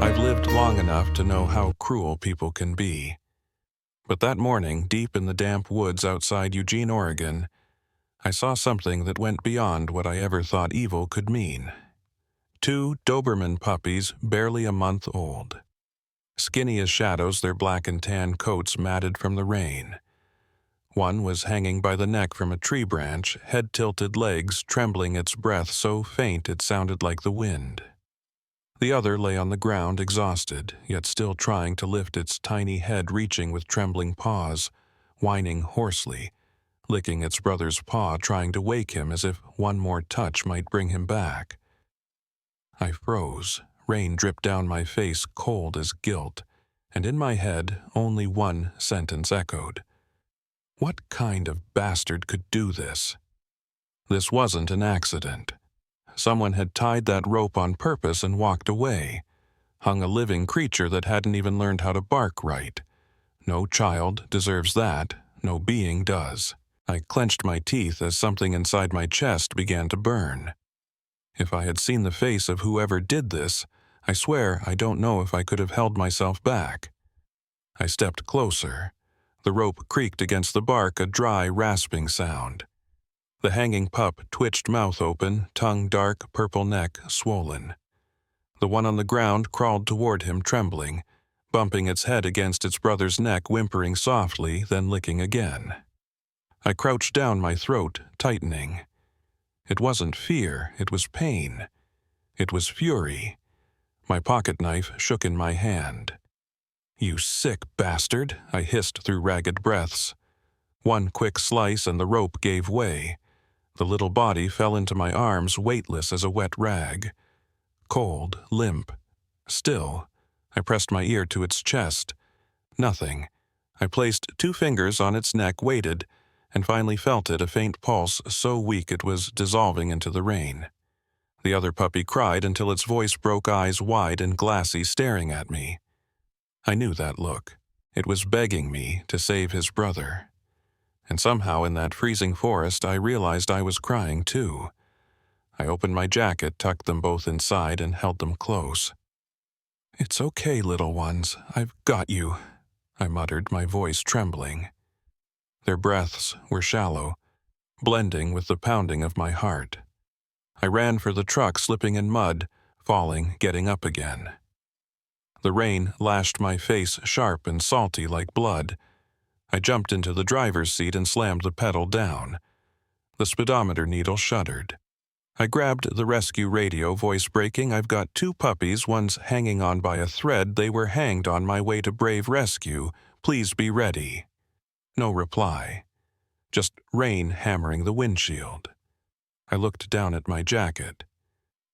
I've lived long enough to know how cruel people can be. But that morning, deep in the damp woods outside Eugene, Oregon, I saw something that went beyond what I ever thought evil could mean. 2 Doberman puppies, barely a month old. Skinny as shadows, their black and tan coats matted from the rain. One was hanging by the neck from a tree branch, head-tilted legs trembling, its breath so faint it sounded like the wind. The other lay on the ground, exhausted, yet still trying to lift its tiny head, reaching with trembling paws, whining hoarsely, licking its brother's paw, trying to wake him as if one more touch might bring him back. I froze. Rain dripped down my face, cold as guilt, and in my head only one sentence echoed. What kind of bastard could do this? This wasn't an accident. Someone had tied that rope on purpose and walked away, hung a living creature that hadn't even learned how to bark right. No child deserves that. No being does. I clenched my teeth as something inside my chest began to burn. If I had seen the face of whoever did this, I swear I don't know if I could have held myself back. I stepped closer. The rope creaked against the bark, a dry, rasping sound. The hanging pup twitched, mouth open, tongue dark, purple neck swollen. The one on the ground crawled toward him, trembling, bumping its head against its brother's neck, whimpering softly, then licking again. I crouched down, my throat tightening. It wasn't fear, it was pain. It was fury. My pocket knife shook in my hand. "You sick bastard," I hissed through ragged breaths. One quick slice and the rope gave way. The little body fell into my arms, weightless as a wet rag. Cold, limp. Still, I pressed my ear to its chest. Nothing. I placed 2 fingers on its neck, waited, and finally felt it, a faint pulse so weak it was dissolving into the rain. The other puppy cried until its voice broke, eyes wide and glassy, staring at me. I knew that look. It was begging me to save his brother. And somehow in that freezing forest I realized I was crying too. I opened my jacket, tucked them both inside, and held them close. "It's okay, little ones. I've got you," I muttered, my voice trembling. Their breaths were shallow, blending with the pounding of my heart. I ran for the truck, slipping in mud, falling, getting up again. The rain lashed my face, sharp and salty like blood. I jumped into the driver's seat and slammed the pedal down. The speedometer needle shuddered. I grabbed the rescue radio, voice breaking. "I've got 2 puppies, one's hanging on by a thread. They were hanged on my way to brave rescue. Please be ready." No reply. Just rain hammering the windshield. I looked down at my jacket.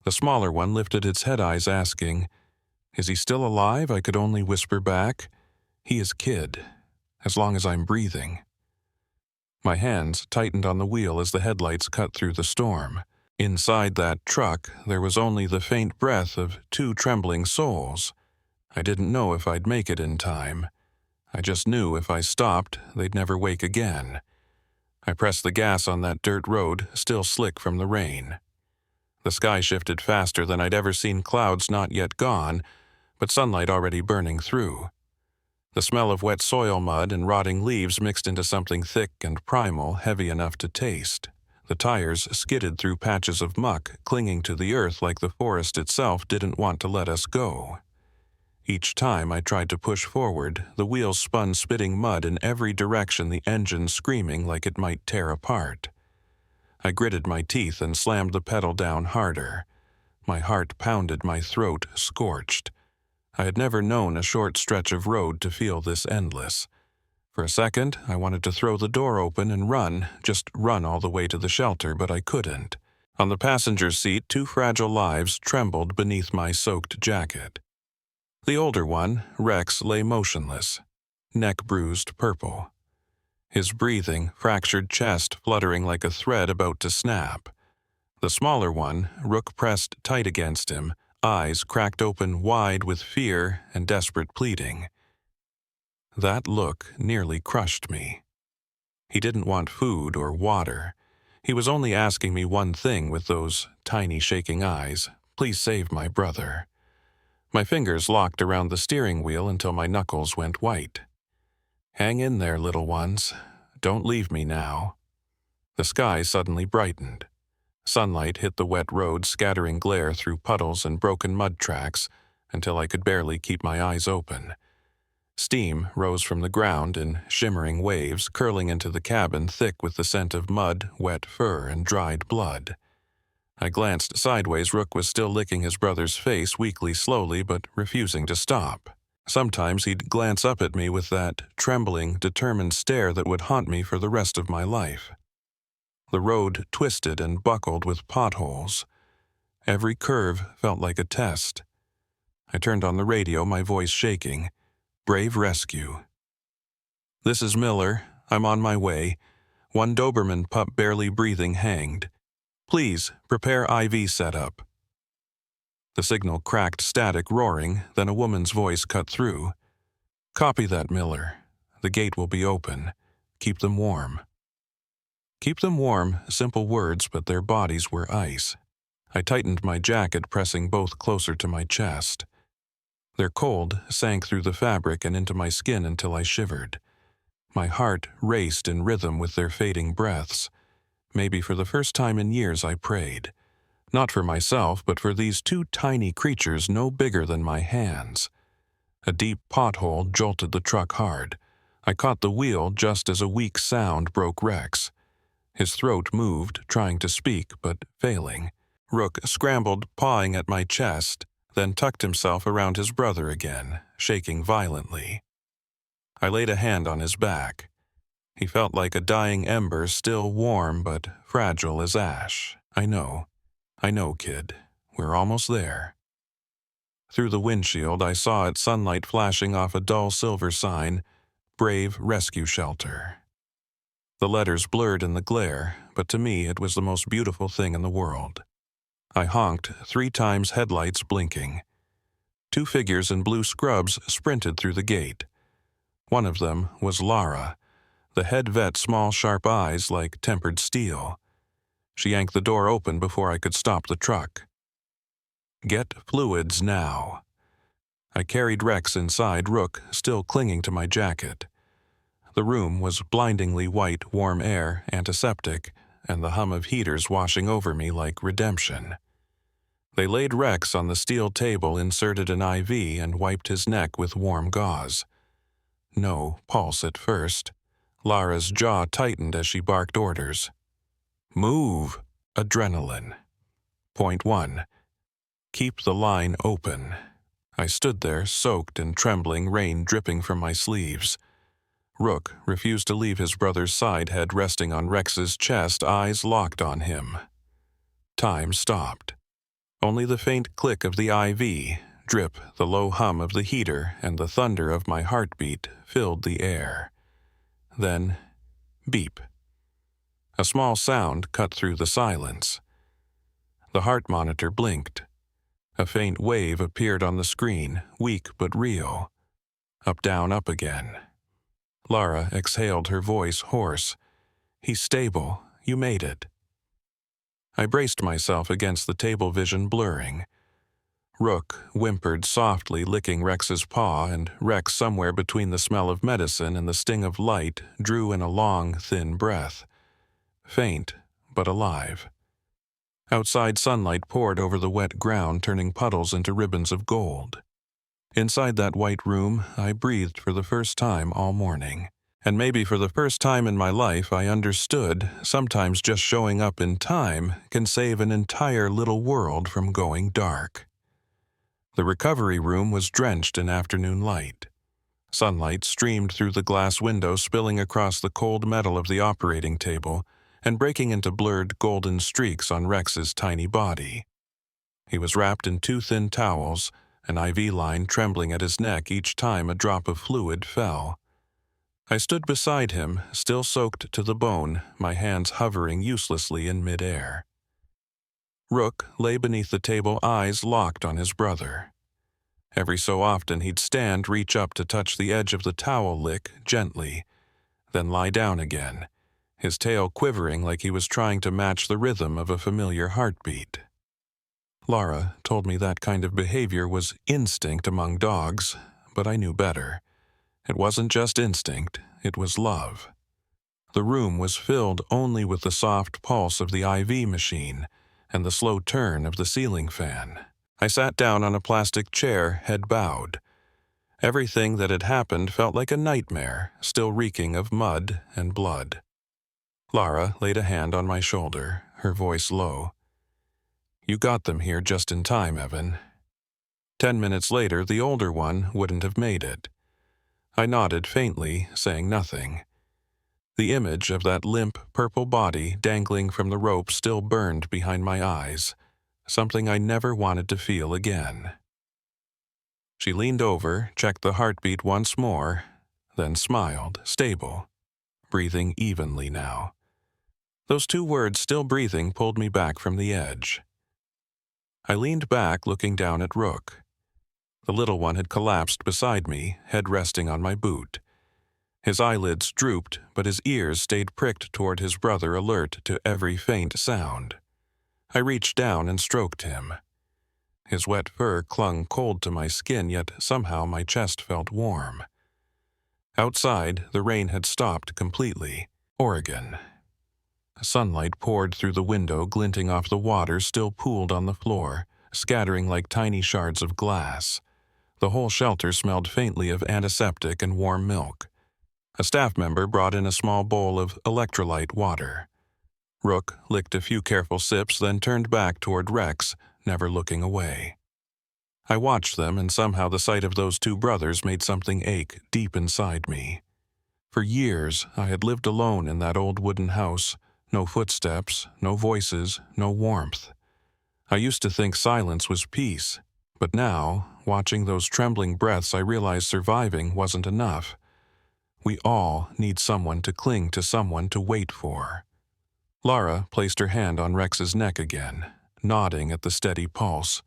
The smaller one lifted its head, eyes asking, "Is he still alive?" I could only whisper back, "He is Kid, as long as I'm breathing." My hands tightened on the wheel as the headlights cut through the storm. Inside that truck, there was only the faint breath of 2 trembling souls. I didn't know if I'd make it in time. I just knew if I stopped, they'd never wake again. I pressed the gas on that dirt road, still slick from the rain. The sky shifted faster than I'd ever seen, clouds not yet gone, but sunlight already burning through. The smell of wet soil, mud, and rotting leaves mixed into something thick and primal, heavy enough to taste. The tires skidded through patches of muck, clinging to the earth like the forest itself didn't want to let us go. Each time I tried to push forward, the wheels spun, spitting mud in every direction, the engine screaming like it might tear apart. I gritted my teeth and slammed the pedal down harder. My heart pounded, my throat scorched. I had never known a short stretch of road to feel this endless. For a second, I wanted to throw the door open and run, just run all the way to the shelter, but I couldn't. On the passenger seat, 2 fragile lives trembled beneath my soaked jacket. The older one, Rex, lay motionless, neck bruised purple. His breathing, fractured chest fluttering like a thread about to snap. The smaller one, Rook pressed tight against him, eyes cracked open wide with fear and desperate pleading. That look nearly crushed me. He didn't want food or water. He was only asking me one thing with those tiny shaking eyes: "Please save my brother." My fingers locked around the steering wheel until my knuckles went white. Hang in there, little ones. Don't leave me now. The sky suddenly brightened. Sunlight hit the wet road, scattering glare through puddles and broken mud tracks until I could barely keep my eyes open. Steam rose from the ground in shimmering waves, curling into the cabin thick with the scent of mud, wet fur, and dried blood. I glanced sideways. Rook was still licking his brother's face, weakly, slowly, but refusing to stop. Sometimes he'd glance up at me with that trembling, determined stare that would haunt me for the rest of my life. The road twisted and buckled with potholes. Every curve felt like a test. I turned on the radio, my voice shaking. Brave rescue. This is Miller. I'm on my way. One Doberman pup barely breathing hanged. Please, prepare IV setup. The signal cracked, static roaring, then a woman's voice cut through. Copy that, Miller. The gate will be open. Keep them warm. Keep them warm, simple words, but their bodies were ice. I tightened my jacket, pressing both closer to my chest. Their cold sank through the fabric and into my skin until I shivered. My heart raced in rhythm with their fading breaths. Maybe for the first time in years I prayed. Not for myself, but for these two tiny creatures no bigger than my hands. A deep pothole jolted the truck hard. I caught the wheel just as a weak sound broke Rex. His throat moved, trying to speak, but failing. Rook scrambled, pawing at my chest, then tucked himself around his brother again, shaking violently. I laid a hand on his back. He felt like a dying ember, still warm but fragile as ash. I know, kid. We're almost there. Through the windshield, I saw its sunlight flashing off a dull silver sign, Brave Rescue Shelter. The letters blurred in the glare, but to me it was the most beautiful thing in the world. I honked 3 times, headlights blinking. 2 figures in blue scrubs sprinted through the gate. One of them was Lara, the head vet, small sharp eyes like tempered steel. She yanked the door open before I could stop the truck. Get fluids now. I carried Rex inside, Rook still clinging to my jacket. The room was blindingly white, warm air, antiseptic, and the hum of heaters washing over me like redemption. They laid Rex on the steel table, inserted an IV, and wiped his neck with warm gauze. No pulse at first. Lara's jaw tightened as she barked orders. Move. Adrenaline. Point 1. Keep the line open. I stood there, soaked and trembling, rain dripping from my sleeves. Rook refused to leave his brother's side, head resting on Rex's chest, eyes locked on him. Time stopped. Only the faint click of the IV, drip, the low hum of the heater, and the thunder of my heartbeat filled the air. Then, beep. A small sound cut through the silence. The heart monitor blinked. A faint wave appeared on the screen, weak but real. Up, down, up again. Lara exhaled, her voice hoarse. He's stable. You made it. I braced myself against the table, vision blurring. Rook whimpered softly, licking Rex's paw, and Rex, somewhere between the smell of medicine and the sting of light, drew in a long, thin breath. Faint, but alive. Outside, sunlight poured over the wet ground, turning puddles into ribbons of gold. Inside that white room, I breathed for the first time all morning. And maybe for the first time in my life, I understood sometimes just showing up in time can save an entire little world from going dark. The recovery room was drenched in afternoon light. Sunlight streamed through the glass window, spilling across the cold metal of the operating table and breaking into blurred golden streaks on Rex's tiny body. He was wrapped in 2 thin towels, an IV line trembling at his neck each time a drop of fluid fell. I stood beside him, still soaked to the bone, my hands hovering uselessly in midair. Rook lay beneath the table, eyes locked on his brother. Every so often he'd stand, reach up to touch the edge of the towel lick gently, then lie down again, his tail quivering like he was trying to match the rhythm of a familiar heartbeat. Laura told me that kind of behavior was instinct among dogs, but I knew better. It wasn't just instinct, it was love. The room was filled only with the soft pulse of the IV machine and the slow turn of the ceiling fan. I sat down on a plastic chair, head bowed. Everything that had happened felt like a nightmare, still reeking of mud and blood. Lara laid a hand on my shoulder, her voice low. "You got them here just in time, Evan." 10 minutes later, the older one wouldn't have made it. I nodded faintly, saying nothing. The image of that limp, purple body dangling from the rope still burned behind my eyes, something I never wanted to feel again. She leaned over, checked the heartbeat once more, then smiled, stable, breathing evenly now. Those 2 words, still breathing, pulled me back from the edge. I leaned back, looking down at Rook. The little one had collapsed beside me, head resting on my boot. His eyelids drooped, but his ears stayed pricked toward his brother, alert to every faint sound. I reached down and stroked him. His wet fur clung cold to my skin, yet somehow my chest felt warm. Outside, the rain had stopped completely. Oregon. Sunlight poured through the window, glinting off the water still pooled on the floor, scattering like tiny shards of glass. The whole shelter smelled faintly of antiseptic and warm milk. A staff member brought in a small bowl of electrolyte water. Rook licked a few careful sips, then turned back toward Rex, never looking away. I watched them, and somehow the sight of those 2 brothers made something ache deep inside me. For years, I had lived alone in that old wooden house, no footsteps, no voices, no warmth. I used to think silence was peace, but now, watching those trembling breaths, I realized surviving wasn't enough. We all need someone to cling to, someone to wait for. Lara placed her hand on Rex's neck again, nodding at the steady pulse.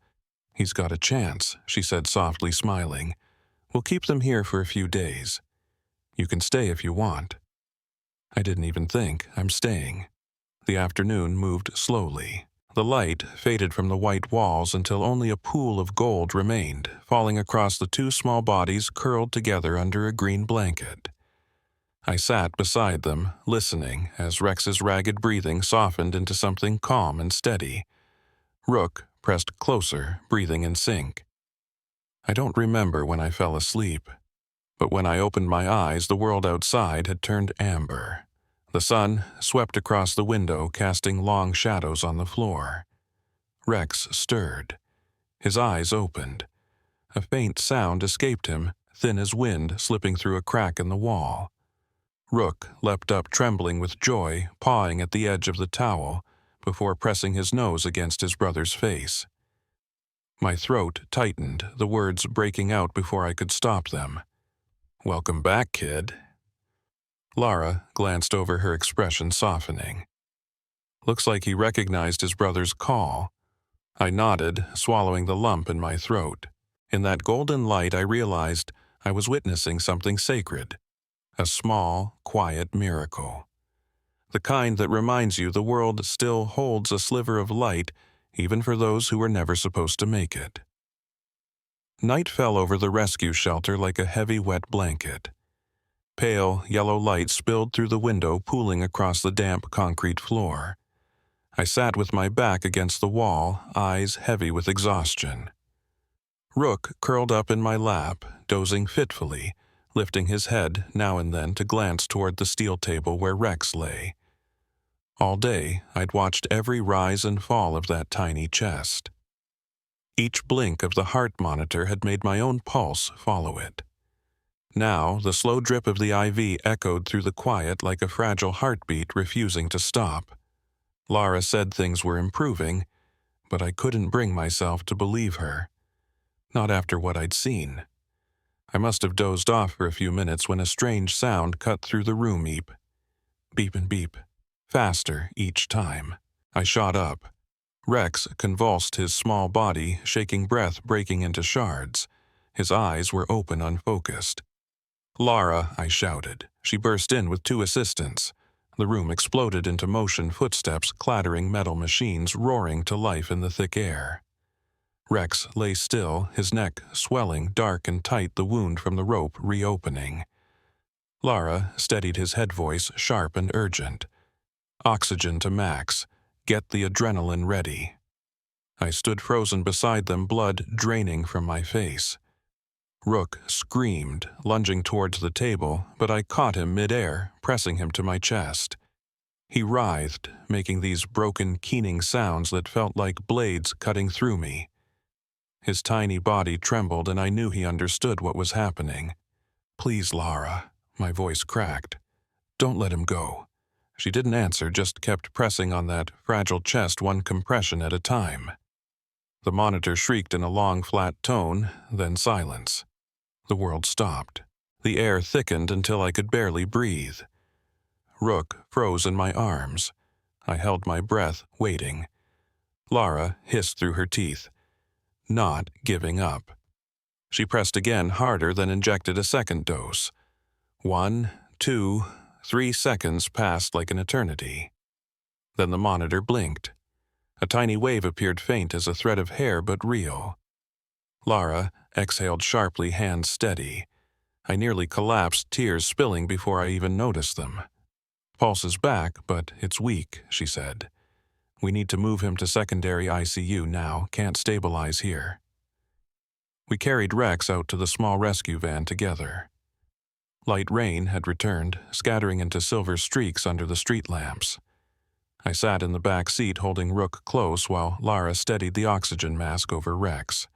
"He's got a chance," she said softly, smiling. "We'll keep them here for a few days. You can stay if you want." I didn't even think. I'm staying. The afternoon moved slowly. The light faded from the white walls until only a pool of gold remained, falling across the 2 small bodies curled together under a green blanket. I sat beside them, listening as Rex's ragged breathing softened into something calm and steady. Rook pressed closer, breathing in sync. I don't remember when I fell asleep, but when I opened my eyes, the world outside had turned amber. The sun swept across the window, casting long shadows on the floor. Rex stirred. His eyes opened. A faint sound escaped him, thin as wind slipping through a crack in the wall. Rook leapt up, trembling with joy, pawing at the edge of the towel, before pressing his nose against his brother's face. My throat tightened, the words breaking out before I could stop them. "Welcome back, kid." Lara glanced over, her expression softening. Looks like he recognized his brother's call. I nodded, swallowing the lump in my throat. In that golden light, I realized I was witnessing something sacred. A small, quiet miracle. The kind that reminds you the world still holds a sliver of light, even for those who were never supposed to make it. Night fell over the rescue shelter like a heavy, wet blanket. Pale, yellow light spilled through the window, pooling across the damp concrete floor. I sat with my back against the wall, eyes heavy with exhaustion. Rook curled up in my lap, dozing fitfully, lifting his head now and then to glance toward the steel table where Rex lay. All day, I'd watched every rise and fall of that tiny chest. Each blink of the heart monitor had made my own pulse follow it. Now, the slow drip of the IV echoed through the quiet like a fragile heartbeat refusing to stop. Lara said things were improving, but I couldn't bring myself to believe her. Not after what I'd seen. I must have dozed off for a few minutes when a strange sound cut through the room. Beep. Beep and beep. Faster each time. I shot up. Rex convulsed his small body, shaking breath breaking into shards. His eyes were open, unfocused. "Lara," I shouted. She burst in with 2 assistants. The room exploded into motion, footsteps clattering, metal machines roaring to life in the thick air. Rex lay still, his neck swelling dark and tight, the wound from the rope reopening. Lara steadied his head voice, sharp and urgent. "Oxygen to max. Get the adrenaline ready." I stood frozen beside them, blood draining from my face. Rook screamed, lunging towards the table, but I caught him mid-air, pressing him to my chest. He writhed, making these broken, keening sounds that felt like blades cutting through me. His tiny body trembled, and I knew he understood what was happening. "Please, Lara," my voice cracked. "Don't let him go." She didn't answer, just kept pressing on that fragile chest, one compression at a time. The monitor shrieked in a long, flat tone, then silence. The world stopped. The air thickened until I could barely breathe. Rook froze in my arms. I held my breath, waiting. Lara hissed through her teeth, not giving up. She pressed again, harder, then injected a second dose. 1, 2, 3 seconds passed like an eternity. Then the monitor blinked. A tiny wave appeared, faint as a thread of hair, but real. Lara exhaled sharply, hands steady. I nearly collapsed, tears spilling before I even noticed them. "Pulse is back, but it's weak," she said. "We need to move him to secondary ICU now, can't stabilize here." We carried Rex out to the small rescue van together. Light rain had returned, scattering into silver streaks under the street lamps. I sat in the back seat holding Rook close while Lara steadied the oxygen mask over Rex.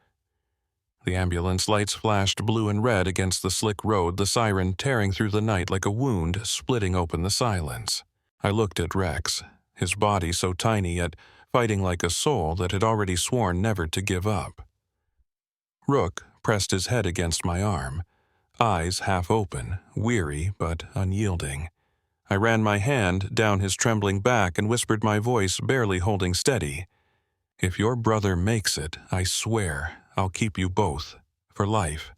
The ambulance lights flashed blue and red against the slick road, the siren tearing through the night like a wound, splitting open the silence. I looked at Rex, his body so tiny yet fighting like a soul that had already sworn never to give up. Rook pressed his head against my arm, eyes half open, weary but unyielding. I ran my hand down his trembling back and whispered, my voice barely holding steady, "If your brother makes it, I swear I'll keep you both, for life."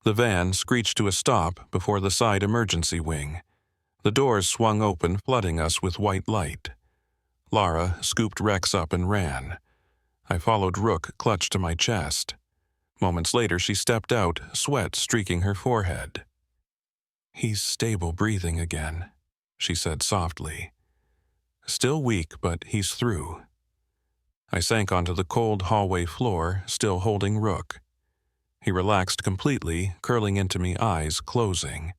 The van screeched to a stop before the side emergency wing. The doors swung open, flooding us with white light. Lara scooped Rex up and ran. I followed, Rook clutched to my chest. Moments later, she stepped out, sweat streaking her forehead. "He's stable breathing again," she said softly. "Still weak, but he's through." I sank onto the cold hallway floor, still holding Rook. He relaxed completely, curling into me, eyes closing.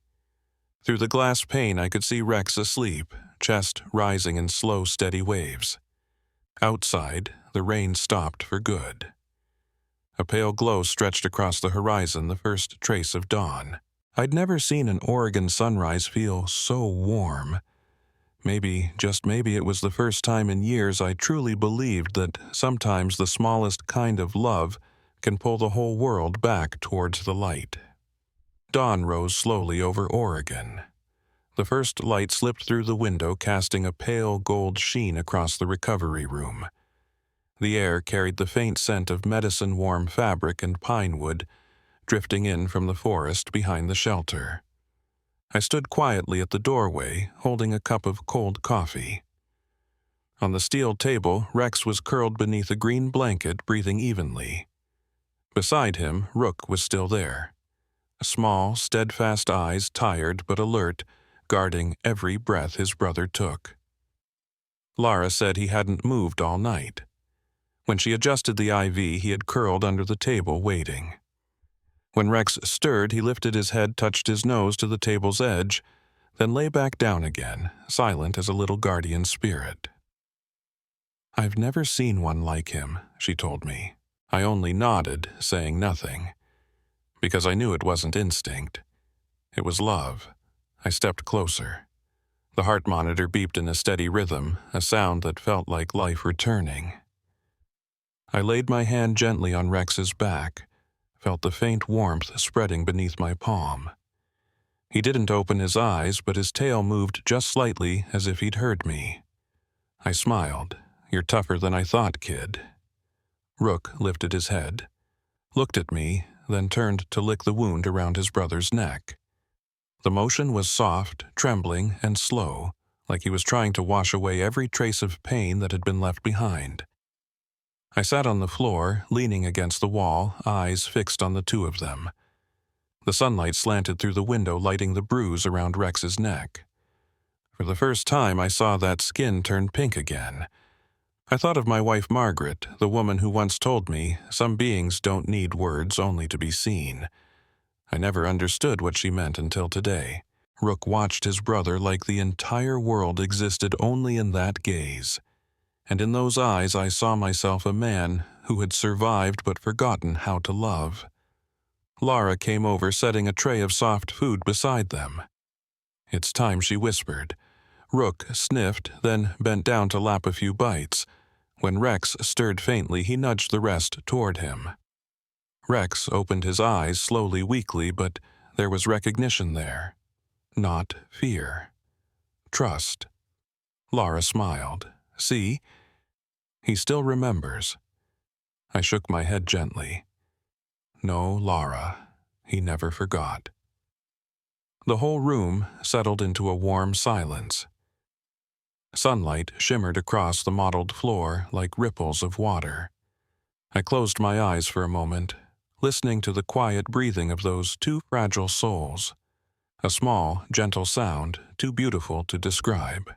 Through the glass pane, I could see Rex asleep, chest rising in slow, steady waves. Outside, the rain stopped for good. A pale glow stretched across the horizon, the first trace of dawn. I'd never seen an Oregon sunrise feel so warm. Maybe, just maybe, it was the first time in years I truly believed that sometimes the smallest kind of love can pull the whole world back towards the light. Dawn rose slowly over Oregon. The first light slipped through the window, casting a pale gold sheen across the recovery room. The air carried the faint scent of medicine-warm fabric and pine wood, drifting in from the forest behind the shelter. I stood quietly at the doorway, holding a cup of cold coffee. On the steel table, Rex was curled beneath a green blanket, breathing evenly. Beside him, Rook was still there. Small, steadfast eyes, tired but alert, guarding every breath his brother took. Lara said he hadn't moved all night. When she adjusted the IV, he had curled under the table, waiting. When Rex stirred, he lifted his head, touched his nose to the table's edge, then lay back down again, silent as a little guardian spirit. "I've never seen one like him," she told me. I only nodded, saying nothing, because I knew it wasn't instinct. It was love. I stepped closer. The heart monitor beeped in a steady rhythm, a sound that felt like life returning. I laid my hand gently on Rex's back, felt the faint warmth spreading beneath my palm. He didn't open his eyes, but his tail moved just slightly, as if he'd heard me. I smiled. "You're tougher than I thought, kid." Rook lifted his head, looked at me, then turned to lick the wound around his brother's neck. The motion was soft, trembling, and slow, like he was trying to wash away every trace of pain that had been left behind. I sat on the floor, leaning against the wall, eyes fixed on the two of them. The sunlight slanted through the window, lighting the bruise around Rex's neck. For the first time, I saw that skin turn pink again. I thought of my wife Margaret, the woman who once told me, some beings don't need words, only to be seen. I never understood what she meant until today. Rook watched his brother like the entire world existed only in that gaze. And in those eyes I saw myself a man who had survived but forgotten how to love. Lara came over, setting a tray of soft food beside them. "It's time," she whispered. Rook sniffed, then bent down to lap a few bites. When Rex stirred faintly, he nudged the rest toward him. Rex opened his eyes slowly, weakly, but there was recognition there. Not fear. Trust. Lara smiled. "See? He still remembers." I shook my head gently. No, Lara. He never forgot. The whole room settled into a warm silence. Sunlight shimmered across the mottled floor like ripples of water. I closed my eyes for a moment, listening to the quiet breathing of those two fragile souls. A small, gentle sound, too beautiful to describe.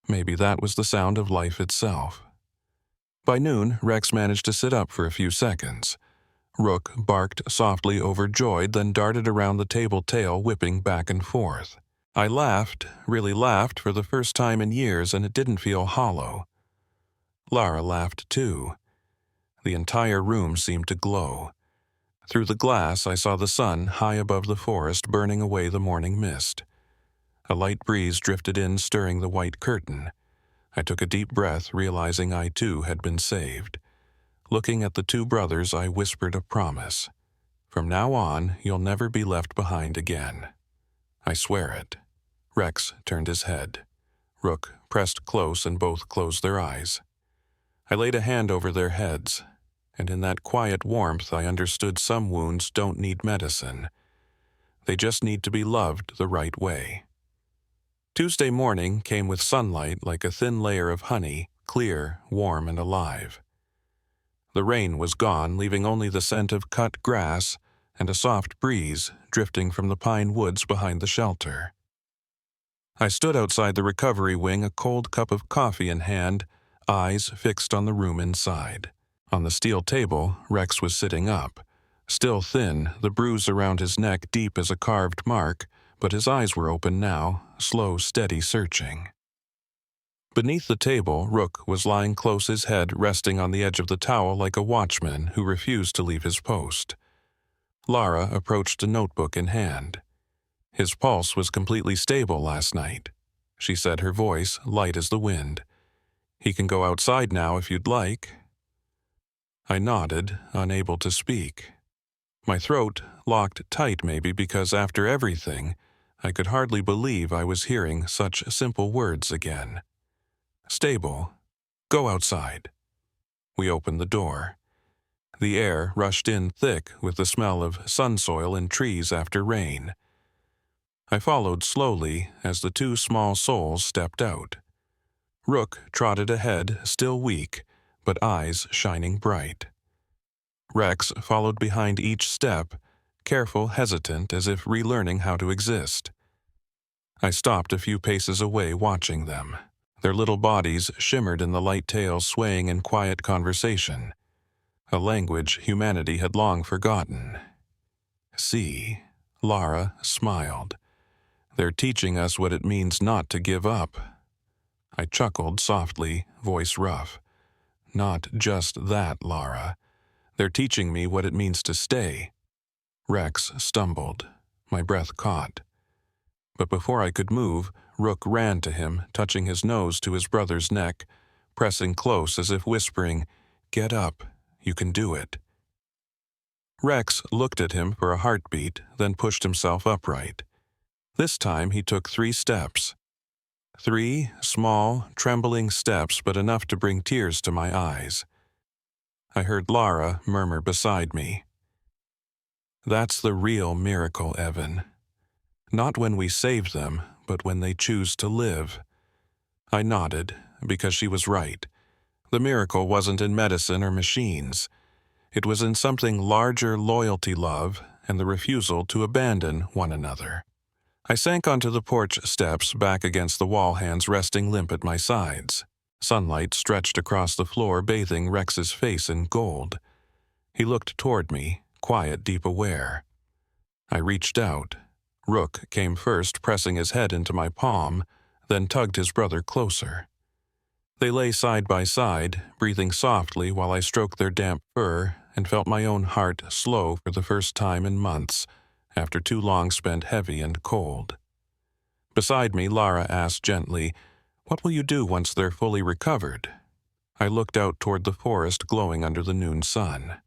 Maybe that was the sound of life itself. By noon, Rex managed to sit up for a few seconds. Rook barked softly, overjoyed, then darted around the table, tail whipping back and forth. I laughed, really laughed, for the first time in years, and it didn't feel hollow. Lara laughed too. The entire room seemed to glow. Through the glass, I saw the sun high above the forest, burning away the morning mist. A light breeze drifted in, stirring the white curtain. I took a deep breath, realizing I too had been saved. Looking at the two brothers, I whispered a promise. "From now on, you'll never be left behind again. I swear it." Rex turned his head. Rook pressed close, and both closed their eyes. I laid a hand over their heads, and in that quiet warmth I understood some wounds don't need medicine. They just need to be loved the right way. Tuesday morning came with sunlight like a thin layer of honey, clear, warm, and alive. The rain was gone, leaving only the scent of cut grass and a soft breeze drifting from the pine woods behind the shelter. I stood outside the recovery wing, a cold cup of coffee in hand, eyes fixed on the room inside. On the steel table, Rex was sitting up. Still thin, the bruise around his neck deep as a carved mark, but his eyes were open now, slow, steady searching. Beneath the table, Rook was lying close, his head resting on the edge of the towel like a watchman who refused to leave his post. Lara approached, a notebook in hand. "His pulse was completely stable last night," she said, her voice light as the wind. "He can go outside now if you'd like." I nodded, unable to speak. My throat locked tight, maybe because after everything, I could hardly believe I was hearing such simple words again. Stable. Go outside. We opened the door. The air rushed in thick with the smell of sun soil and trees after rain. I followed slowly as the two small souls stepped out. Rook trotted ahead, still weak, but eyes shining bright. Rex followed behind each step, careful, hesitant, as if relearning how to exist. I stopped a few paces away, watching them. Their little bodies shimmered in the light tails, swaying in quiet conversation, a language humanity had long forgotten. "See," Lara smiled. "They're teaching us what it means not to give up." I chuckled softly, voice rough. "Not just that, Lara. They're teaching me what it means to stay." Rex stumbled. My breath caught. But before I could move, Rook ran to him, touching his nose to his brother's neck, pressing close as if whispering, "Get up. You can do it." Rex looked at him for a heartbeat, then pushed himself upright. This time he took 3 steps. 3 small, trembling steps, but enough to bring tears to my eyes. I heard Lara murmur beside me, "That's the real miracle, Evan. Not when we save them, but when they choose to live." I nodded, because she was right. The miracle wasn't in medicine or machines. It was in something larger: loyalty, love, and the refusal to abandon one another. I sank onto the porch steps, back against the wall, hands resting limp at my sides. Sunlight stretched across the floor, bathing Rex's face in gold. He looked toward me, quiet, deep, aware. I reached out. Rook came first, pressing his head into my palm, then tugged his brother closer. They lay side by side, breathing softly while I stroked their damp fur and felt my own heart slow for the first time in months, after too long spent heavy and cold. Beside me, Lara asked gently, "What will you do once they're fully recovered?" I looked out toward the forest glowing under the noon sun.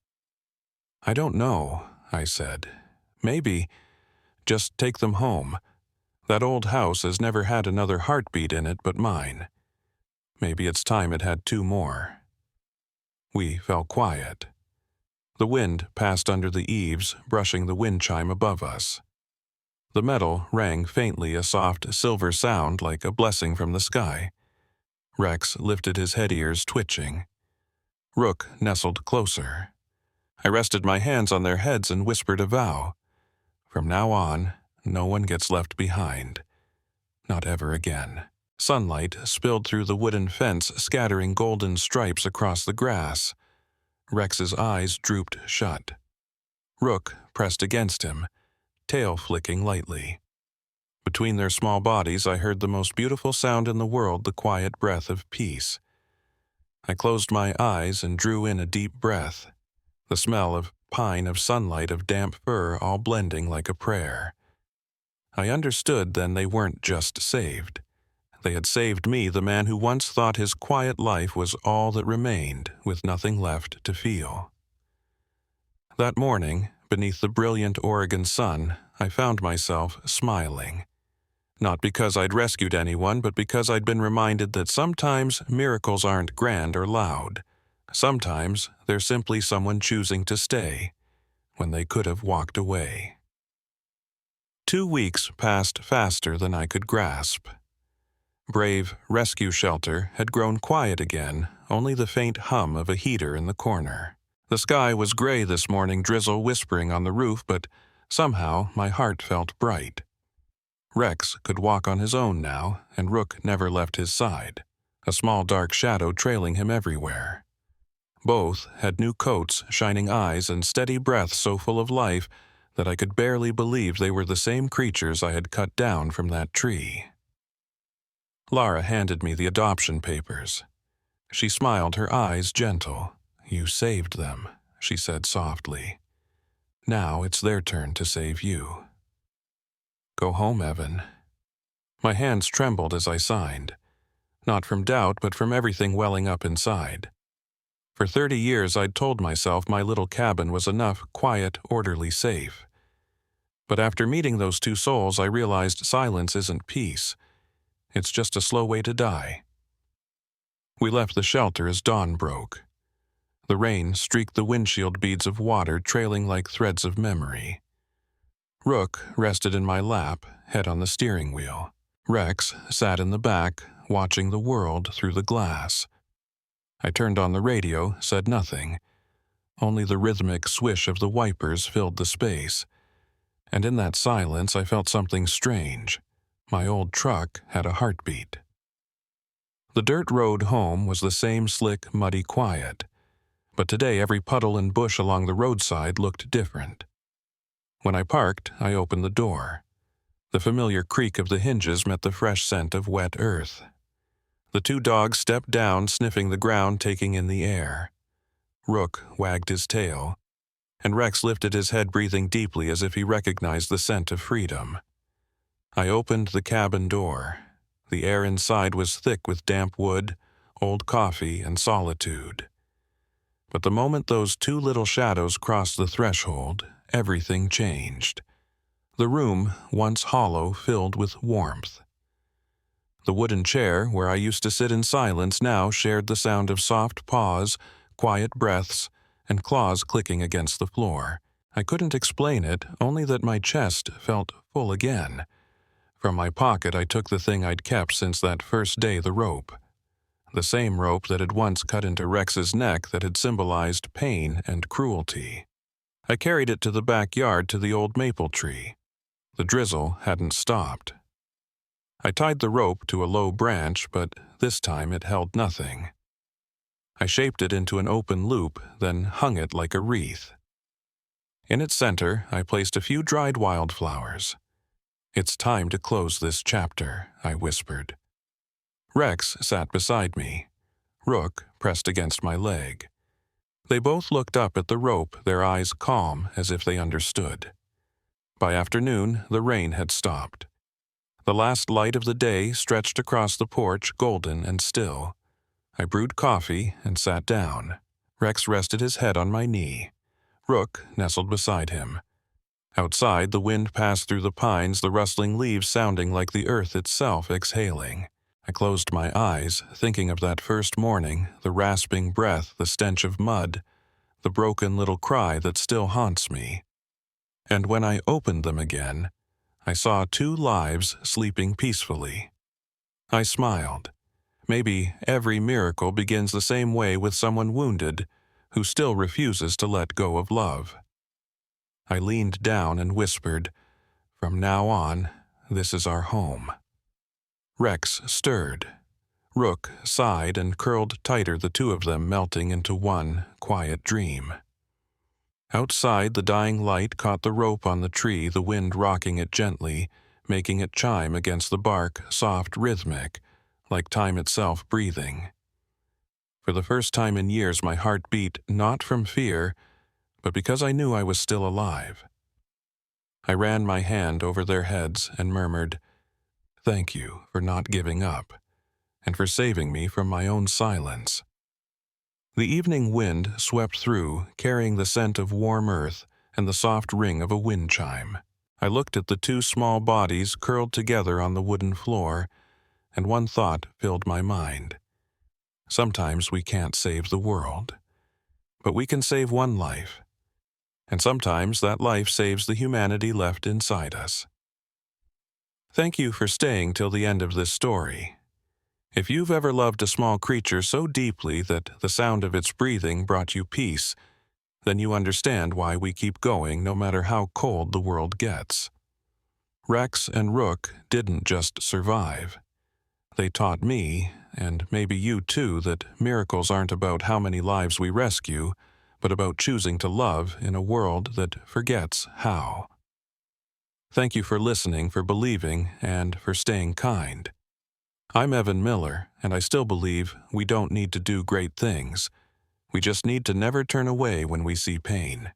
"I don't know," I said. "Maybe just take them home. That old house has never had another heartbeat in it but mine. Maybe it's time it had two more." We fell quiet. The wind passed under the eaves, brushing the wind chime above us. The metal rang faintly, a soft silver sound like a blessing from the sky. Rex lifted his head, ears twitching. Rook nestled closer. I rested my hands on their heads and whispered a vow. From now on, no one gets left behind. Not ever again. Sunlight spilled through the wooden fence, scattering golden stripes across the grass. Rex's eyes drooped shut. Rook pressed against him, tail flicking lightly. Between their small bodies, I heard the most beautiful sound in the world, the quiet breath of peace. I closed my eyes and drew in a deep breath. The smell of pine, of sunlight, of damp fur, all blending like a prayer. I understood then they weren't just saved. They had saved me, the man who once thought his quiet life was all that remained, with nothing left to feel. That morning, beneath the brilliant Oregon sun, I found myself smiling. Not because I'd rescued anyone, but because I'd been reminded that sometimes miracles aren't grand or loud. Sometimes they're simply someone choosing to stay when they could have walked away. 2 weeks passed faster than I could grasp. Brave Rescue Shelter had grown quiet again, only the faint hum of a heater in the corner. The sky was gray this morning, drizzle whispering on the roof, but somehow my heart felt bright. Rex could walk on his own now, and Rook never left his side, a small dark shadow trailing him everywhere. Both had new coats, shining eyes, and steady breath so full of life that I could barely believe they were the same creatures I had cut down from that tree. Lara handed me the adoption papers. She smiled, her eyes gentle. "You saved them," she said softly. "Now it's their turn to save you. Go home, Evan." My hands trembled as I signed, not from doubt but from everything welling up inside. For 30 years I'd told myself my little cabin was enough, quiet, orderly, safe. But after meeting those two souls, I realized silence isn't peace. It's just a slow way to die. We left the shelter as dawn broke. The rain streaked the windshield, beads of water trailing like threads of memory. Rook rested in my lap, head on the steering wheel. Rex sat in the back, watching the world through the glass. I turned on the radio, said nothing. Only the rhythmic swish of the wipers filled the space. And in that silence I felt something strange. My old truck had a heartbeat. The dirt road home was the same slick, muddy quiet. But today every puddle and bush along the roadside looked different. When I parked, I opened the door. The familiar creak of the hinges met the fresh scent of wet earth. The two dogs stepped down, sniffing the ground, taking in the air. Rook wagged his tail, and Rex lifted his head, breathing deeply as if he recognized the scent of freedom. I opened the cabin door. The air inside was thick with damp wood, old coffee, and solitude. But the moment those two little shadows crossed the threshold, everything changed. The room, once hollow, filled with warmth. The wooden chair, where I used to sit in silence, now shared the sound of soft paws, quiet breaths, and claws clicking against the floor. I couldn't explain it, only that my chest felt full again. From my pocket I took the thing I'd kept since that first day, the rope. the same rope that had once cut into Rex's neck that had symbolized pain and cruelty. I carried it to the backyard to the old maple tree. The drizzle hadn't stopped. I tied the rope to a low branch, but this time it held nothing. I shaped it into an open loop, then hung it like a wreath. In its center, I placed a few dried wildflowers. "It's time to close this chapter," I whispered. Rex sat beside me. Rook pressed against my leg. They both looked up at the rope, their eyes calm as if they understood. By afternoon, the rain had stopped. The last light of the day stretched across the porch, golden and still. I brewed coffee and sat down. Rex rested his head on my knee. Rook nestled beside him. Outside, the wind passed through the pines, the rustling leaves sounding like the earth itself exhaling. I closed my eyes, thinking of that first morning, the rasping breath, the stench of mud, the broken little cry that still haunts me. And when I opened them again, I saw 2 lives sleeping peacefully. I smiled. Maybe every miracle begins the same way with someone wounded who still refuses to let go of love. I leaned down and whispered, "From now on, this is our home." Rex stirred. Rook sighed and curled tighter, the 2 of them melting into one quiet dream. Outside, the dying light caught the rope on the tree, the wind rocking it gently, making it chime against the bark, soft, rhythmic, like time itself breathing. For the first time in years, my heart beat not from fear, but because I knew I was still alive. I ran my hand over their heads and murmured, "Thank you for not giving up, and for saving me from my own silence." The evening wind swept through, carrying the scent of warm earth and the soft ring of a wind chime. I looked at the 2 small bodies curled together on the wooden floor, and one thought filled my mind. Sometimes we can't save the world, but we can save one life, and sometimes that life saves the humanity left inside us. Thank you for staying till the end of this story. If you've ever loved a small creature so deeply that the sound of its breathing brought you peace, then you understand why we keep going no matter how cold the world gets. Rex and Rook didn't just survive. They taught me, and maybe you too, that miracles aren't about how many lives we rescue, but about choosing to love in a world that forgets how. Thank you for listening, for believing, and for staying kind. I'm Evan Miller, and I still believe we don't need to do great things. We just need to never turn away when we see pain.